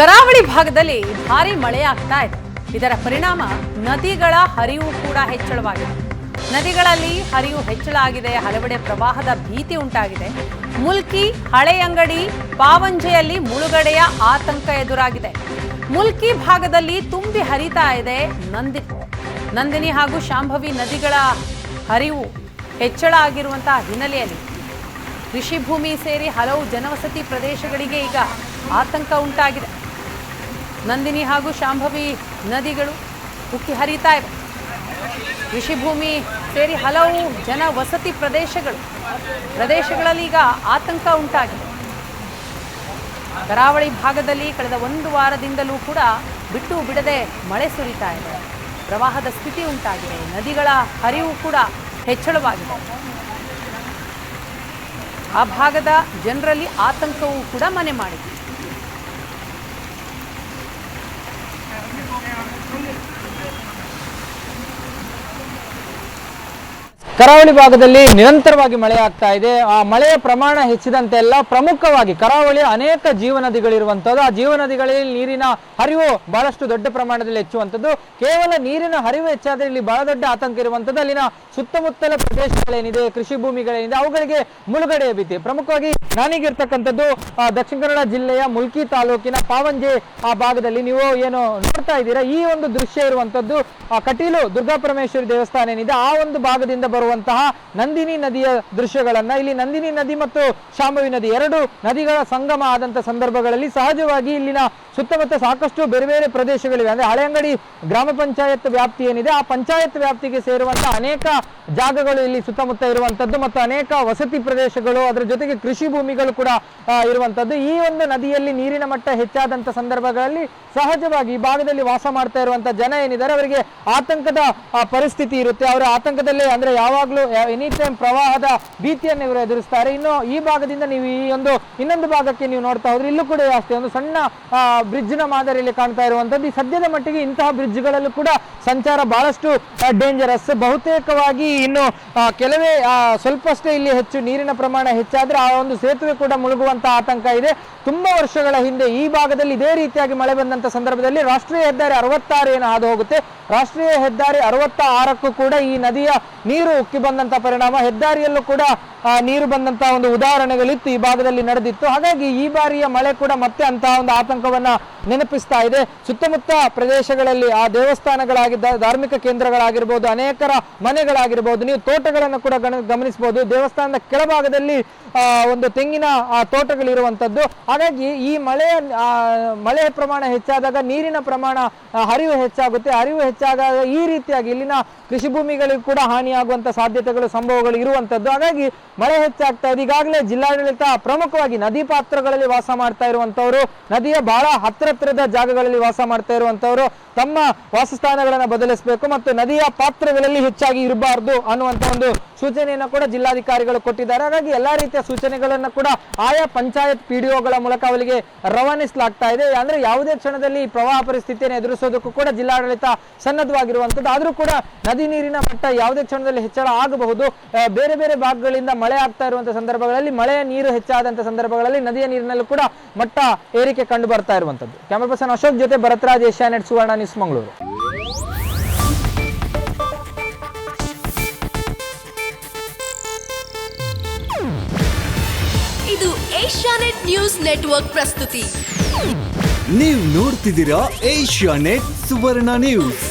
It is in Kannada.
ಕರಾವಳಿ ಭಾಗದಲ್ಲಿ ಭಾರಿ ಮಳೆಯಾಗ್ತಾ ಇದೆ. ಇದರ ಪರಿಣಾಮ ನದಿಗಳ ಹರಿವು ಕೂಡ ಹೆಚ್ಚಳವಾಗಿದೆ. ನದಿಗಳಲ್ಲಿ ಹರಿವು ಹೆಚ್ಚಳ ಆಗಿದೆ. ಹಲವೆಡೆ ಪ್ರವಾಹದ ಭೀತಿ ಉಂಟಾಗಿದೆ. ಮುಲ್ಕಿ, ಹಳೆಯಂಗಡಿ, ಪಾವಂಜೆಯಲ್ಲಿ ಮುಳುಗಡೆಯ ಆತಂಕ ಎದುರಾಗಿದೆ. ಮುಲ್ಕಿ ಭಾಗದಲ್ಲಿ ತುಂಬಿ ಹರಿತಾ ಇದೆ ನಂದಿನಿ ಹಾಗೂ ಶಾಂಭವಿ ನದಿಗಳ ಹರಿವು ಹೆಚ್ಚಳ ಆಗಿರುವಂತಹ ಹಿನ್ನೆಲೆಯಲ್ಲಿ ಕೃಷಿ ಭೂಮಿ ಸೇರಿ ಹಲವು ಜನವಸತಿ ಪ್ರದೇಶಗಳಿಗೆ ಈಗ ಆತಂಕ ಉಂಟಾಗಿದೆ. ನಂದಿನಿ ಹಾಗೂ ಶಾಂಭವಿ ನದಿಗಳು ಉಕ್ಕಿ ಹರಿತಾ ಇವೆ. ಕೃಷಿ ಭೂಮಿ ಸೇರಿ ಹಲವು ಜನವಸತಿ ಪ್ರದೇಶಗಳಲ್ಲಿ ಈಗ ಆತಂಕ ಉಂಟಾಗಿದೆ. ಕರಾವಳಿ ಭಾಗದಲ್ಲಿ ಕಳೆದ ಒಂದು ವಾರದಿಂದಲೂ ಕೂಡ ಬಿಟ್ಟು ಬಿಡದೆ ಮಳೆ ಸುರಿತಾ ಇದೆ. ಪ್ರವಾಹದ ಸ್ಥಿತಿ ಉಂಟಾಗಿದೆ. ನದಿಗಳ ಹರಿವು ಕೂಡ ಹೆಚ್ಚಳವಾಗಿದೆ. ಆ ಭಾಗದ ಜನರಲ್ಲಿ ಆತಂಕವೂ ಕೂಡ ಮನೆ ಮಾಡಿದೆ. ಕರಾವಳಿ ಭಾಗದಲ್ಲಿ ನಿರಂತರವಾಗಿ ಮಳೆ ಆಗ್ತಾ ಇದೆ. ಆ ಮಳೆಯ ಪ್ರಮಾಣ ಹೆಚ್ಚಿದಂತೆಲ್ಲ ಪ್ರಮುಖವಾಗಿ ಕರಾವಳಿಯ ಅನೇಕ ಜೀವನದಿಗಳಿರುವಂಥದ್ದು. ಆ ಜೀವನದಿಗಳಲ್ಲಿ ನೀರಿನ ಹರಿವು ಬಹಳಷ್ಟು ದೊಡ್ಡ ಪ್ರಮಾಣದಲ್ಲಿ ಹೆಚ್ಚುವಂಥದ್ದು. ಕೇವಲ ನೀರಿನ ಹರಿವು ಹೆಚ್ಚಾದರೆ ಇಲ್ಲಿ ಬಹಳ ದೊಡ್ಡ ಆತಂಕ ಇರುವಂಥದ್ದು. ಅಲ್ಲಿನ ಸುತ್ತಮುತ್ತಲ ಪ್ರದೇಶಗಳೇನಿದೆ, ಕೃಷಿ ಭೂಮಿಗಳೇನಿದೆ, ಅವುಗಳಿಗೆ ಮುಳುಗಡೆಯ ಭೀತಿ. ಪ್ರಮುಖವಾಗಿ ನಾನೀಗಿರ್ತಕ್ಕಂಥದ್ದು ದಕ್ಷಿಣ ಕನ್ನಡ ಜಿಲ್ಲೆಯ ಮುಲ್ಕಿ ತಾಲೂಕಿನ ಪಾವಂಜೆ ಆ ಭಾಗದಲ್ಲಿ ನೀವು ಏನು ನೋಡ್ತಾ ಇದ್ದೀರಾ, ಈ ಒಂದು ದೃಶ್ಯ ಇರುವಂಥದ್ದು ಕಟೀಲು ದುರ್ಗಾಪರಮೇಶ್ವರಿ ದೇವಸ್ಥಾನ ಏನಿದೆ ಆ ಒಂದು ಭಾಗದಿಂದ ಬರುವಂತಹ ನಂದಿನಿ ನದಿಯ ದೃಶ್ಯಗಳನ್ನ. ಇಲ್ಲಿ ನಂದಿನಿ ನದಿ ಮತ್ತು ಶಾಂಭವಿ ನದಿ ಎರಡು ನದಿಗಳ ಸಂಗಮ ಆದಂತ ಸಂದರ್ಭಗಳಲ್ಲಿ ಸಹಜವಾಗಿ ಇಲ್ಲಿನ ಸುತ್ತಮುತ್ತ ಸಾಕಷ್ಟು ಬೇರೆ ಬೇರೆ ಪ್ರದೇಶಗಳಿವೆ. ಅಂದ್ರೆ ಹಳೆಯಂಗಡಿ ಗ್ರಾಮ ಪಂಚಾಯತ್ ವ್ಯಾಪ್ತಿ ಏನಿದೆ ಆ ಪಂಚಾಯತ್ ವ್ಯಾಪ್ತಿಗೆ ಸೇರುವಂತಹ ಅನೇಕ ಜಾಗಗಳು ಇಲ್ಲಿ ಸುತ್ತಮುತ್ತ ಇರುವಂತದ್ದು ಮತ್ತು ಅನೇಕ ವಸತಿ ಪ್ರದೇಶಗಳು, ಅದರ ಜೊತೆಗೆ ಕೃಷಿ ಭೂಮಿಗಳು ಕೂಡ ಇರುವಂತದ್ದು. ಈ ಒಂದು ನದಿಯಲ್ಲಿ ನೀರಿನ ಮಟ್ಟ ಹೆಚ್ಚಾದಂತ ಸಂದರ್ಭಗಳಲ್ಲಿ ಸಹಜವಾಗಿ ಈ ಭಾಗದಲ್ಲಿ ವಾಸ ಮಾಡ್ತಾ ಇರುವಂತಹ ಜನ ಏನಿದ್ದಾರೆ ಅವರಿಗೆ ಆತಂಕದ ಪರಿಸ್ಥಿತಿ ಇರುತ್ತೆ. ಅವರ ಆತಂಕದಲ್ಲಿ ಅಂದ್ರೆ ಯಾವಾಗಲೂ ಎನಿ ಟೈಮ್ ಪ್ರವಾಹದ ಭೀತಿಯನ್ನು ಇವರು ಎದುರಿಸ್ತಾರೆ. ಇನ್ನು ಈ ಭಾಗದಿಂದ ನೀವು ಈ ಒಂದು ಇನ್ನೊಂದು ಭಾಗಕ್ಕೆ ನೀವು ನೋಡ್ತಾ ಹೋದ್ರೆ ಇಲ್ಲೂ ಕೂಡ ಅಷ್ಟೇ ಒಂದು ಸಣ್ಣ ಬ್ರಿಡ್ಜ್ ನ ಮಾದರಿಯಲ್ಲಿ ಕಾಣ್ತಾ ಇರುವಂತದ್ದು. ಈ ಸದ್ಯದ ಮಟ್ಟಿಗೆ ಇಂತಹ ಬ್ರಿಡ್ಜ್ಗಳಲ್ಲೂ ಕೂಡ ಸಂಚಾರ ಬಹಳಷ್ಟು ಡೇಂಜರಸ್. ಬಹುತೇಕವಾಗಿ ಇನ್ನು ಕೆಲವೇ ಸ್ವಲ್ಪಷ್ಟೇ ಇಲ್ಲಿ ಹೆಚ್ಚು ನೀರಿನ ಪ್ರಮಾಣ ಹೆಚ್ಚಾದ್ರೆ ಆ ಒಂದು ಸೇತುವೆ ಕೂಡ ಮುಳುಗುವಂತಹ ಆತಂಕ ಇದೆ. ತುಂಬಾ ವರ್ಷಗಳ ಹಿಂದೆ ಈ ಭಾಗದಲ್ಲಿ ಇದೇ ರೀತಿಯಾಗಿ ಮಳೆ ಬಂದಂತ ಸಂದರ್ಭದಲ್ಲಿ ರಾಷ್ಟ್ರೀಯ ಹೆದ್ದಾರಿ 66 ಏನು ಹಾದು ಹೋಗುತ್ತೆ, ರಾಷ್ಟ್ರೀಯ ಹೆದ್ದಾರಿ 66ಕ್ಕೂ ಕೂಡ ಈ ನದಿಯ ನೀರು ಉಕ್ಕಿ ಬಂದಂತ ಪರಿಣಾಮ ಹೆದ್ದಾರಿಯಲ್ಲೂ ಕೂಡ ನೀರು ಬಂದಂತಹ ಒಂದು ಉದಾಹರಣೆಗಳಿತ್ತು, ಈ ಭಾಗದಲ್ಲಿ ನಡೆದಿತ್ತು. ಹಾಗಾಗಿ ಈ ಬಾರಿಯ ಮಳೆ ಕೂಡ ಮತ್ತೆ ಅಂತಹ ಒಂದು ಆತಂಕವನ್ನ ನೆನಪಿಸ್ತಾ ಇದೆ. ಸುತ್ತಮುತ್ತ ಪ್ರದೇಶಗಳಲ್ಲಿ ಆ ದೇವಸ್ಥಾನಗಳಾಗಿದ್ದ ಧಾರ್ಮಿಕ ಕೇಂದ್ರಗಳಾಗಿರ್ಬೋದು, ಅನೇಕರ ಮನೆಗಳಾಗಿರ್ಬೋದು, ನೀವು ತೋಟಗಳನ್ನು ಕೂಡ ಗಮನಿಸಬಹುದು. ದೇವಸ್ಥಾನದ ಕೆಳಭಾಗದಲ್ಲಿ ಒಂದು ತೆಂಗಿನ ತೋಟಗಳಿರುವಂತದ್ದು. ಹಾಗಾಗಿ ಈ ಮಳೆಯ ಪ್ರಮಾಣ ಹೆಚ್ಚಾದಾಗ ನೀರಿನ ಪ್ರಮಾಣ ಹರಿವು ಹೆಚ್ಚಾಗುತ್ತೆ. ಹರಿವು ಹೆಚ್ಚಾದಾಗ ಈ ರೀತಿಯಾಗಿ ಇಲ್ಲಿನ ಕೃಷಿ ಭೂಮಿಗಳಿಗೂ ಕೂಡ ಹಾನಿಯಾಗುವಂತ ಸಾಧ್ಯತೆಗಳು, ಸಂಭವಗಳು ಇರುವಂತದ್ದು. ಹಾಗಾಗಿ ಮಳೆ ಹೆಚ್ಚಾಗ್ತಾ ಇದೆ. ಈಗಾಗಲೇ ಜಿಲ್ಲಾಡಳಿತ ಪ್ರಮುಖವಾಗಿ ನದಿ ಪಾತ್ರಗಳಲ್ಲಿ ವಾಸ ಮಾಡ್ತಾ ಇರುವಂತವರು, ನದಿಯ ಬಹಳ ಹತ್ತಿರದ ಜಾಗಗಳಲ್ಲಿ ವಾಸ ಮಾಡ್ತಾ ಇರುವಂತವರು ತಮ್ಮ ವಾಸಸ್ಥಾನಗಳನ್ನು ಬದಲಿಸಬೇಕು ಮತ್ತು ನದಿಯ ಪಾತ್ರಗಳಲ್ಲಿ ಹೆಚ್ಚಾಗಿ ಇರಬಾರ್ದು ಅನ್ನುವಂತ ಒಂದು ಸೂಚನೆಯನ್ನು ಕೂಡ ಜಿಲ್ಲಾಧಿಕಾರಿಗಳು ಕೊಟ್ಟಿದ್ದಾರೆ. ಹಾಗಾಗಿ ಎಲ್ಲಾ ರೀತಿಯ ಸೂಚನೆಗಳನ್ನು ಕೂಡ ಆಯಾ ಪಂಚಾಯತ್ PDOಗಳ ಮೂಲಕ ಅವರಿಗೆ ರವಾನಿಸಲಾಗ್ತಾ ಇದೆ. ಅಂದ್ರೆ ಯಾವುದೇ ಕ್ಷಣದಲ್ಲಿ ಪ್ರವಾಹ ಪರಿಸ್ಥಿತಿಯನ್ನು ಎದುರಿಸೋದಕ್ಕೂ ಕೂಡ ಜಿಲ್ಲಾಡಳಿತ ಸನ್ನದ್ಧವಾಗಿರುವಂತದ್ದು. ಆದ್ರೂ ಕೂಡ ನದಿ ನೀರಿನ ಮಟ್ಟ ಯಾವುದೇ ಕ್ಷಣದಲ್ಲಿ ಹೆಚ್ಚಳ ಆಗಬಹುದು. ಬೇರೆ ಬೇರೆ ಭಾಗಗಳಿಂದ ಮಳೆ ಆಗ್ತಾ ಇರುವಂತಹ ಸಂದರ್ಭಗಳಲ್ಲಿ, ಮಳೆಯ ನೀರು ಹೆಚ್ಚಾದಂತಹ ಸಂದರ್ಭಗಳಲ್ಲಿ ನದಿಯ ನೀರಿನಲ್ಲೂ ಕೂಡ ಮಟ್ಟ ಏರಿಕೆ ಕಂಡು ಬರ್ತಾ ಇರುವಂತದ್ದು. ಕ್ಯಾಮರಾ ಪರ್ಸನ್ ಅಶೋಕ್ ಜೊತೆ ಭರತ್ರಾಜ್, ಏಷ್ಯಾನೆಟ್ ಸುವರ್ಣ ನ್ಯೂಸ್, ಮಂಗಳೂರು. ಇದು ಏಷ್ಯಾನೆಟ್ ನ್ಯೂಸ್ ನೆಟ್ವರ್ಕ್ ಪ್ರಸ್ತುತಿ. ನೀವು ನೋಡ್ತಿದ್ದೀರಾ ಏಷ್ಯಾನೆಟ್ ಸುವರ್ಣ ನ್ಯೂಸ್.